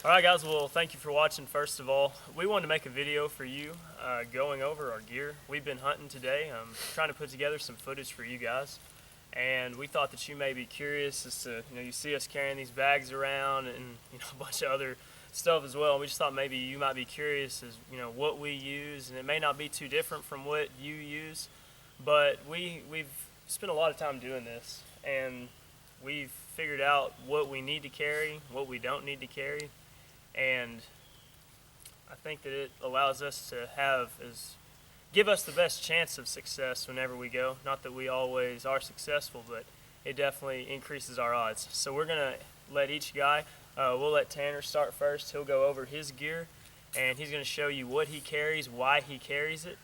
Alright guys, well thank you for watching. First of all, we wanted to make a video for you going over our gear. We've been hunting today, trying to put together some footage for you guys, and we thought that you may be curious as to, you see us carrying these bags around and a bunch of other stuff as well. We just thought maybe you might be curious as what we use, and it may not be too different from what you use, but we've spent a lot of time doing this, and we've figured out what we need to carry, what we don't need to carry. And I think that it allows us to give us the best chance of success whenever we go. Not that we always are successful, but it definitely increases our odds. So we're gonna let each guy, we'll let Tanner start first. He'll go over his gear and he's gonna show you what he carries, why he carries it,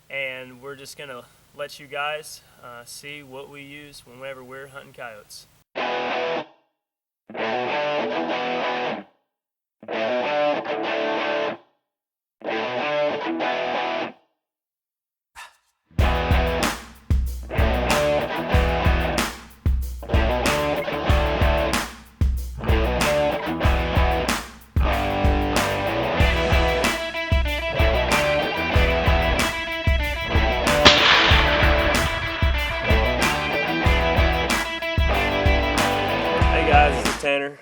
and we're just gonna let you guys see what we use whenever we're hunting coyotes. Tanner,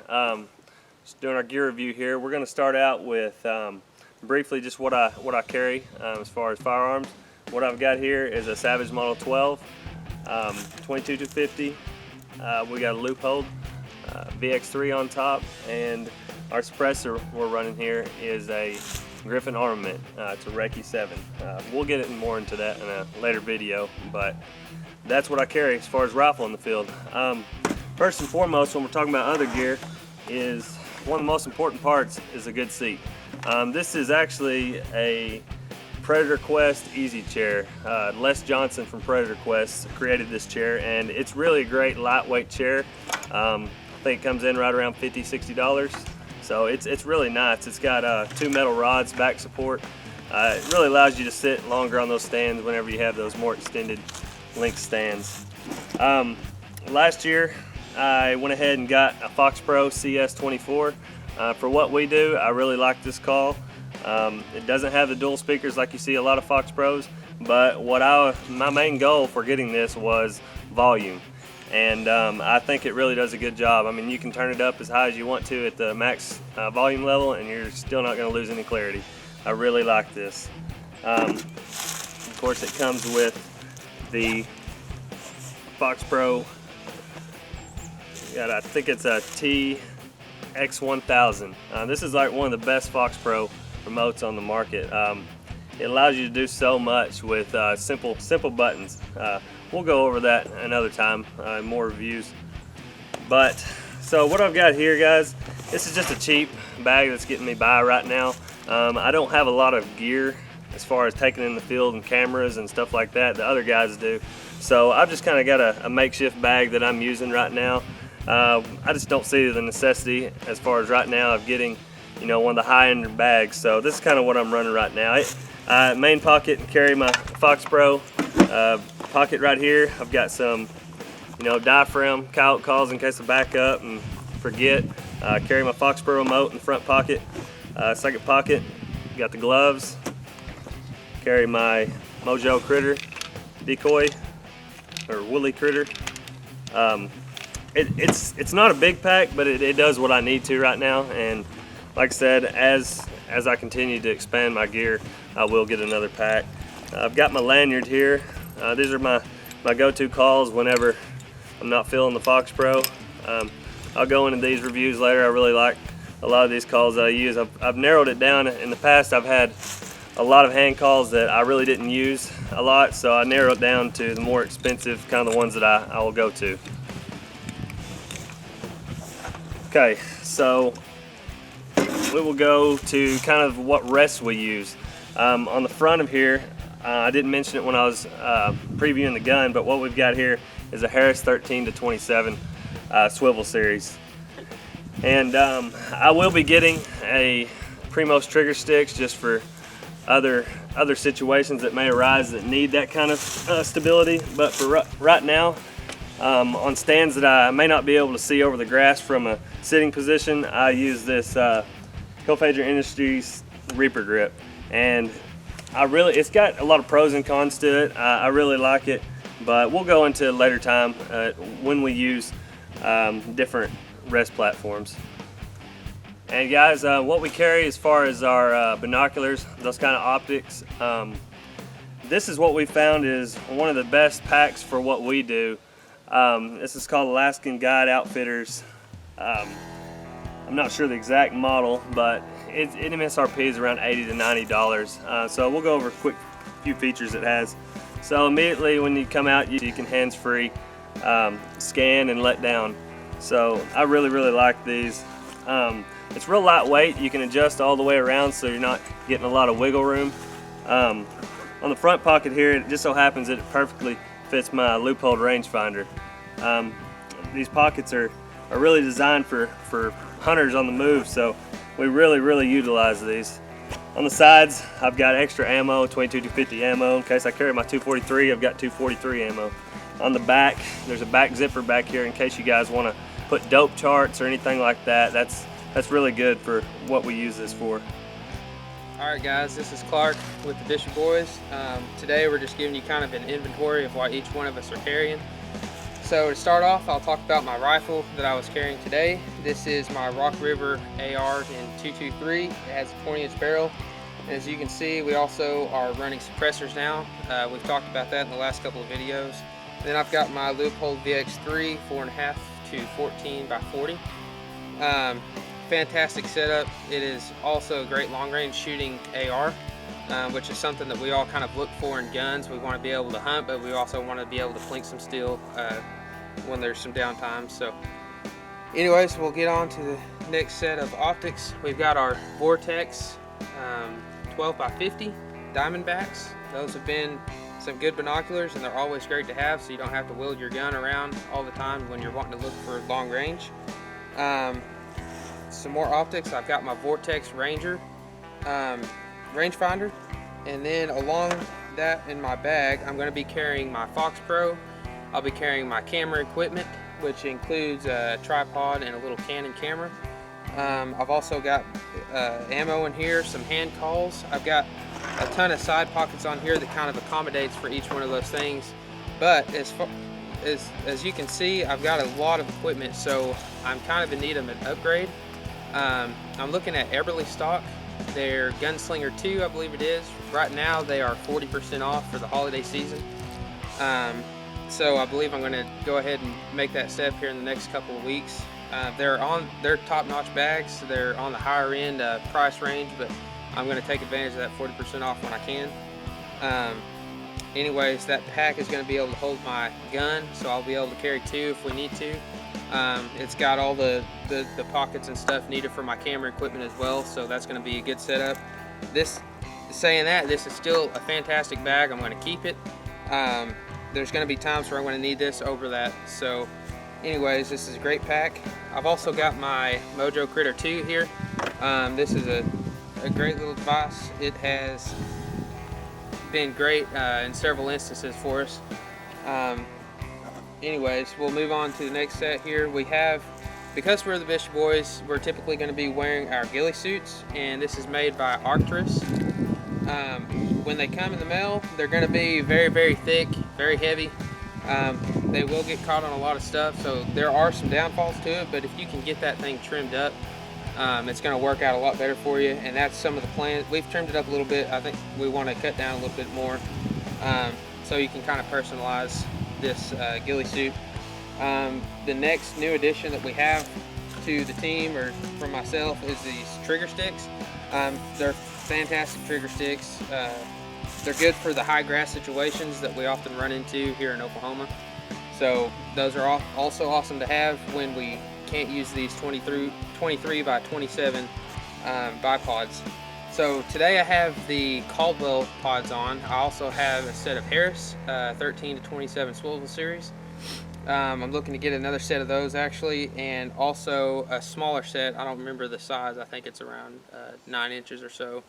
just doing our gear review here. We're going to start out with briefly just what I carry as far as firearms. What I've got here is a Savage Model 12, 22-250. We got a loophole, VX3 on top, and our suppressor we're running here is a Griffin Armament. It's a Recce 7. We'll get more into that in a later video, but that's what I carry as far as rifle in the field. First and foremost, when we're talking about other gear, is one of the most important parts is a good seat. This is actually a Predator Quest Easy Chair. Les Johnson from Predator Quest created this chair, and it's really a great lightweight chair. I think it comes in right around $50, $60. So it's really nice. It's got 2 metal rods, back support. It really allows you to sit longer on those stands whenever you have those more extended length stands. Last year, I went ahead and got a Fox Pro CS24. For what we do, I really like this call. It doesn't have the dual speakers like you see a lot of Fox Pros, but my main goal for getting this was volume. And I think it really does a good job. I mean, you can turn it up as high as you want to at the max volume level, and you're still not going to lose any clarity. I really like this. Of course, it comes with the Fox Pro. I think it's a TX1000. This is like one of the best Fox Pro remotes on the market. It allows you to do so much with simple buttons. We'll go over that another time, more reviews. But so what I've got here, guys, this is just a cheap bag that's getting me by right now. I don't have a lot of gear as far as taking in the field and cameras and stuff like that. The other guys do. So I've just kind of got a makeshift bag that I'm using right now. I just don't see the necessity as far as right now of getting, one of the high-end bags. So this is kind of what I'm running right now. Main pocket, carry my Fox Pro. Pocket right here, I've got some, diaphragm coyote calls in case I back up and forget. Carry my Fox Pro remote in the front pocket. Second pocket, got the gloves. Carry my Mojo Critter decoy, or woolly critter. It's not a big pack, but it does what I need to right now. And like I said, as I continue to expand my gear, I will get another pack. I've got my lanyard here. These are my go-to calls whenever I'm not feeling the Fox Pro. I'll go into these reviews later. I really like a lot of these calls that I use. I've narrowed it down. In the past, I've had a lot of hand calls that I really didn't use a lot, so I narrowed it down to the more expensive, kind of the ones that I will go to. Okay, so we will go to kind of what rests we use. On the front of here, I didn't mention it when I was previewing the gun, but what we've got here is a Harris 13-27 swivel series. And I will be getting a Primos trigger sticks just for other situations that may arise that need that kind of stability. But for right now, on stands that I may not be able to see over the grass from a sitting position, I use this Hillphager Industries Reaper grip, and it's got a lot of pros and cons to it. I really like it, but we'll go into later time when we use different rest platforms. And guys, what we carry as far as our binoculars, those kind of optics, this is what we found is one of the best packs for what we do. This is called Alaskan Guide Outfitters. I'm not sure the exact model, but its MSRP is around $80 to $90. So we'll go over a quick few features it has. So immediately when you come out, you can hands-free scan and let down. So I really like these. It's real lightweight. You can adjust all the way around, so you're not getting a lot of wiggle room. On the front pocket here, it just so happens that it perfectly fits my Leupold rangefinder. These pockets are really designed for hunters on the move, so we really utilize these. On the sides, I've got extra ammo, 22-50 ammo. In case I carry my 243, I've got 243 ammo. On the back, there's a back zipper back here in case you guys want to put dope charts or anything like that. That's really good for what we use this for. Alright guys, this is Clark with the Bishop Boys. Today we're just giving you kind of an inventory of what each one of us are carrying. So to start off, I'll talk about my rifle that I was carrying today. This is my Rock River AR in 223. It has a 20-inch barrel. And as you can see, we also are running suppressors now. We've talked about that in the last couple of videos. And then I've got my Leupold VX3 4.5 to 14 by 40. Fantastic setup. It is also a great long-range shooting AR, which is something that we all kind of look for in guns. We want to be able to hunt, but we also want to be able to plink some steel when there's some downtime. So anyways, we'll get on to the next set of optics. We've got our Vortex 12 by 50 Diamondbacks. Those have been some good binoculars, and they're always great to have, so you don't have to wield your gun around all the time when you're wanting to look for long range. Some more optics. I've got my Vortex Ranger rangefinder, and then along that in my bag, I'm going to be carrying my Fox Pro. I'll be carrying my camera equipment, which includes a tripod and a little Canon camera. I've also got ammo in here, some hand calls. I've got a ton of side pockets on here that kind of accommodates for each one of those things. But as you can see, I've got a lot of equipment, so I'm kind of in need of an upgrade. I'm looking at Eberly stock. Their Gunslinger 2, I believe it is. Right now they are 40% off for the holiday season. So I believe I'm going to go ahead and make that step here in the next couple of weeks. They're top-notch bags, so they're on the higher end price range, but I'm going to take advantage of that 40% off when I can. Anyways, that pack is going to be able to hold my gun, so I'll be able to carry two if we need to. It's got all the pockets and stuff needed for my camera equipment as well, so that's going to be a good setup. Saying that, this is still a fantastic bag. I'm going to keep it. There's going to be times where I'm going to need this over that. So anyways, this is a great pack. I've also got my Mojo Critter 2 here. This is a great little device. It has been great in several instances for us. Anyways, we'll move on to the next set here. Because we're the Bishop Boys, we're typically going to be wearing our ghillie suits, and this is made by Arcturus. When they come in the mail, they're going to be very thick, very heavy. They will get caught on a lot of stuff, so there are some downfalls to it, but if you can get that thing trimmed up, it's going to work out a lot better for you, and that's some of the plans. We've trimmed it up a little bit. I think we want to cut down a little bit more, so you can kind of personalize this ghillie suit. The next new addition that we have to the team, or from myself, is these trigger sticks. They're fantastic trigger sticks. They're good for the high grass situations that we often run into here in Oklahoma. So those are also awesome to have when we can't use these 23 by 27 bipods. So today I have the Caldwell pods on. I also have a set of Harris 13 to 27 swivel series. I'm looking to get another set of those actually, and also a smaller set. I don't remember the size. I think it's around 9 inches or so.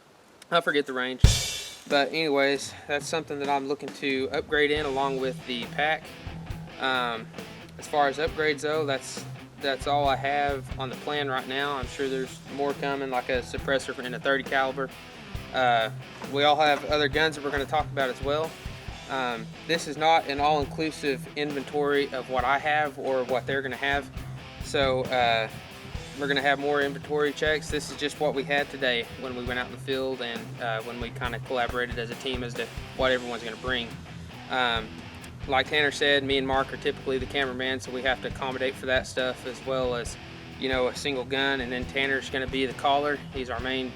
I forget the range. But anyways, that's something that I'm looking to upgrade in along with the pack. As far as upgrades though, that's that's all I have on the plan right now. I'm sure there's more coming, like a suppressor in a 30 caliber. We all have other guns that we're going to talk about as well. This is not an all-inclusive inventory of what I have or what they're going to have. So we're going to have more inventory checks. This is just what we had today when we went out in the field and when we kind of collaborated as a team as to what everyone's going to bring. Like Tanner said, me and Mark are typically the cameraman, so we have to accommodate for that stuff, as well as, you know, a single gun. And then Tanner's going to be the caller. He's our main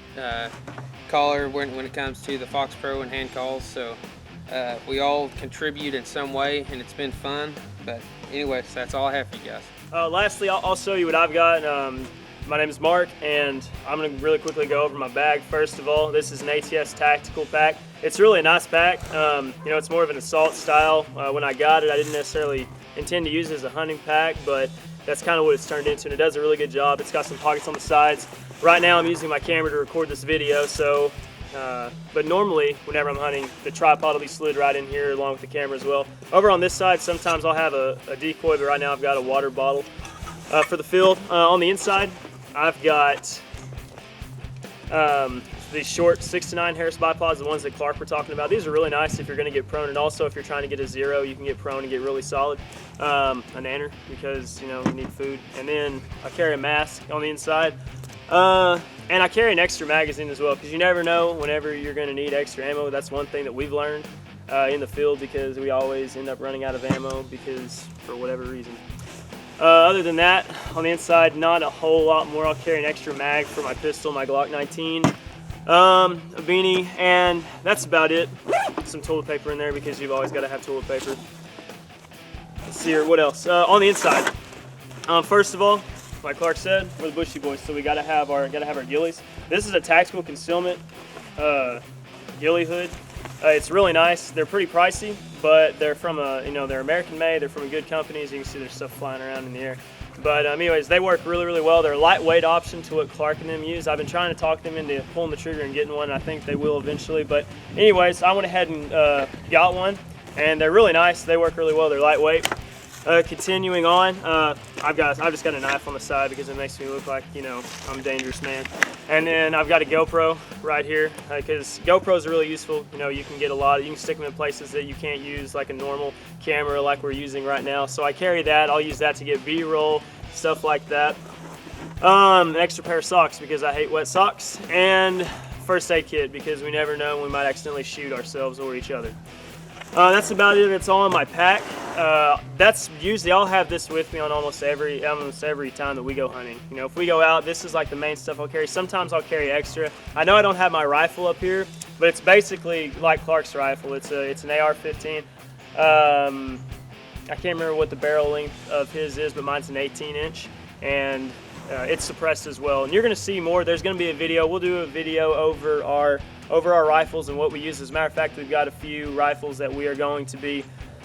caller when it comes to the Fox Pro and hand calls. So we all contribute in some way, and it's been fun. But anyways, that's all I have for you guys. Lastly, I'll show you what I've got. My name is Mark, and I'm going to really quickly go over my bag. First of all, this is an ATS tactical pack. It's really a nice pack. You know, it's more of an assault style. When I got it, I didn't necessarily intend to use it as a hunting pack, but that's kind of what it's turned into, and it does a really good job. It's got some pockets on the sides. Right now, I'm using my camera to record this video, so but normally, whenever I'm hunting, the tripod will be slid right in here along with the camera as well. Over on this side, sometimes I'll have a decoy, but right now I've got a water bottle for the field. On the inside, I've got these short 6 to 9 Harris bipods, the ones that Clark were talking about. These are really nice if you're going to get prone, and also if you're trying to get a zero, you can get prone and get really solid. A nanner, because you know you need food. And then I carry a mask on the inside, and I carry an extra magazine as well, because you never know whenever you're going to need extra ammo. That's one thing that we've learned in the field, because we always end up running out of ammo because for whatever reason. Other than that, on the inside, not a whole lot more. I'll carry an extra mag for my pistol, my Glock 19, a beanie, and that's about it. Some toilet paper in there, because you've always got to have toilet paper. Let's see here, what else? On the inside, first of all, like Clark said, we're the Bushy Boys, so we gotta have our ghillies. This is a tactical concealment ghillie hood. It's really nice. They're pretty pricey, but they're from they're American made. They're from a good company. As you can see, there's stuff flying around in the air. But anyways, they work really, really well. They're a lightweight option to what Clark and them use. I've been trying to talk them into pulling the trigger and getting one, and I think they will eventually. But anyways, I went ahead and got one, and they're really nice. They work really well. They're lightweight. Continuing on, I've just got a knife on the side because it makes me look like, you know, I'm a dangerous man. And then I've got a GoPro right here, because GoPros are really useful. You know, you can stick them in places that you can't use like a normal camera like we're using right now. So I carry that. I'll use that to get B-roll, stuff like that. An extra pair of socks because I hate wet socks, and first aid kit because we never know when we might accidentally shoot ourselves or each other. That's about it. That's all in my pack. That's usually, I'll have this with me on almost every time that we go hunting. You know, if we go out, this is like the main stuff I'll carry. Sometimes I'll carry extra. I know I don't have my rifle up here, but it's basically like Clark's rifle. It's an AR-15. I can't remember what the barrel length of his is, but mine's an 18-inch, and it's suppressed as well. And you're going to see more. There's going to be a video. We'll do a video over our rifles and what we use. As a matter of fact, we've got a few rifles that we are going to be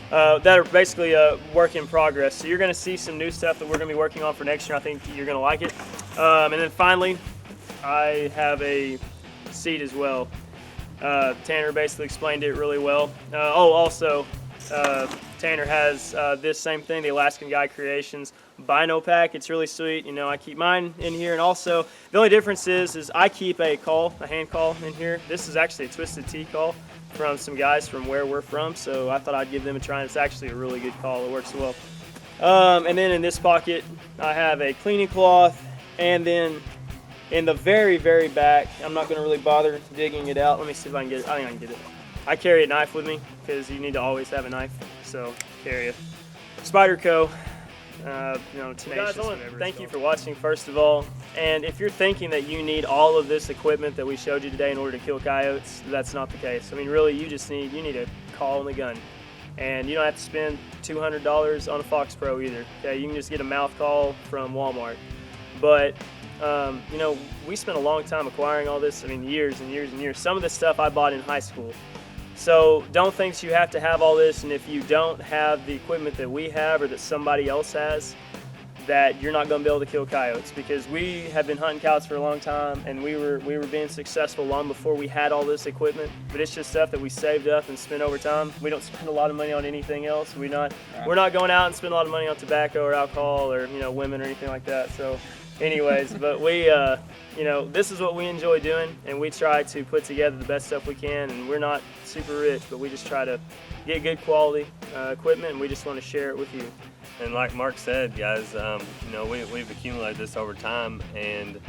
that are basically a work in progress. So you're going to see some new stuff that we're going to be working on for next year. I think you're going to like it. And then finally, I have a seat as well. Tanner basically explained it really well. Also, Tanner has this same thing, the Alaskan Guy Creations Bino Pack. It's really sweet. You know, I keep mine in here, and also the only difference is I keep a hand call in here. This is actually a Twisted Tea call from some guys from where we're from, so I thought I'd give them a try. And it's actually a really good call. It works well. And then in this pocket, I have a cleaning cloth, and then in the very, very back, I'm not going to really bother digging it out. Let me see if I can get it. I think I can get it. I carry a knife with me because you need to always have a knife. So carry a Spyderco, tenacious. Guys, I want to thank you for watching, first of all. And if you're thinking that you need all of this equipment that we showed you today in order to kill coyotes, that's not the case. I mean, really, you need a call and a gun. And you don't have to spend $200 on a Fox Pro either. Okay, you can just get a mouth call from Walmart. But we spent a long time acquiring all this. I mean, years and years and years. Some of this stuff I bought in high school. So don't think you have to have all this, and if you don't have the equipment that we have or that somebody else has, that you're not going to be able to kill coyotes, because we have been hunting coyotes for a long time, and we were being successful long before we had all this equipment. But it's just stuff that we saved up and spent over time. We don't spend a lot of money on anything else. We're not going out and spend a lot of money on tobacco or alcohol or women or anything like that. So anyways, but we this is what we enjoy doing, and we try to put together the best stuff we can. And we're not super rich, but we just try to get good quality equipment, and we just want to share it with you. And like Mark said, guys, we've accumulated this over time, and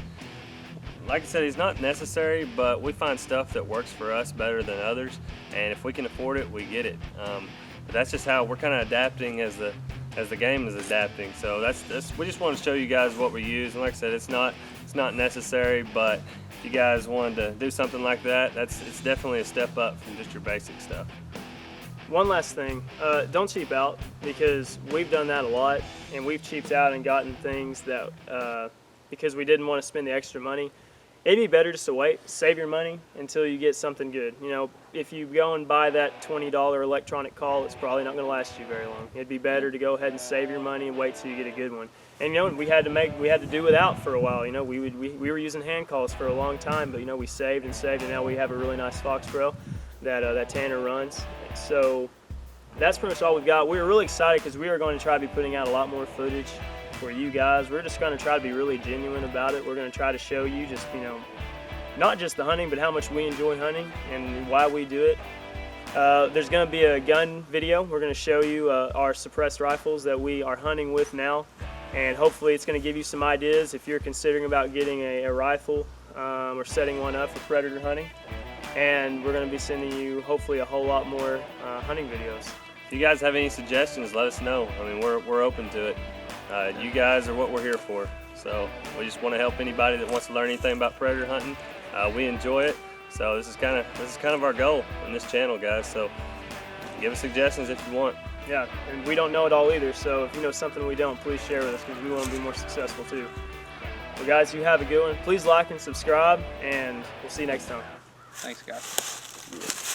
like I said, it's not necessary, but we find stuff that works for us better than others, and if we can afford it, we get it. But that's just how we're kind of adapting as the game is adapting. So that's we just want to show you guys what we use, and like I said, it's not necessary, but if you guys wanted to do something like that, it's definitely a step up from just your basic stuff. One last thing, don't cheap out, because we've done that a lot, and we've cheaped out and gotten things that because we didn't want to spend the extra money. It'd be better just to wait, save your money until you get something good. If you go and buy that $20 electronic call, it's probably not going to last you very long. It'd be better to go ahead and save your money and wait till you get a good one. And we had to do without for a while. We were using hand calls for a long time, but we saved and saved, and now we have a really nice Fox Pro that Tanner runs. So that's pretty much all we've got. We were really excited because we are going to try to be putting out a lot more footage for you guys. We're just going to try to be really genuine about it. We're going to try to show you just, not just the hunting, but how much we enjoy hunting and why we do it. There's going to be a gun video. We're going to show you our suppressed rifles that we are hunting with now, and hopefully it's going to give you some ideas if you're considering about getting a rifle or setting one up for predator hunting. And we're going to be sending you hopefully a whole lot more hunting videos. If you guys have any suggestions, let us know. I mean, we're open to it. You guys are what we're here for. So we just want to help anybody that wants to learn anything about predator hunting. We enjoy it. So this is kind of our goal in this channel, guys. So give us suggestions if you want. Yeah, and we don't know it all either. So if you know something we don't, please share with us, because we want to be more successful too. Well, guys, you have a good one. Please like and subscribe, and we'll see you next time. Thanks, guys.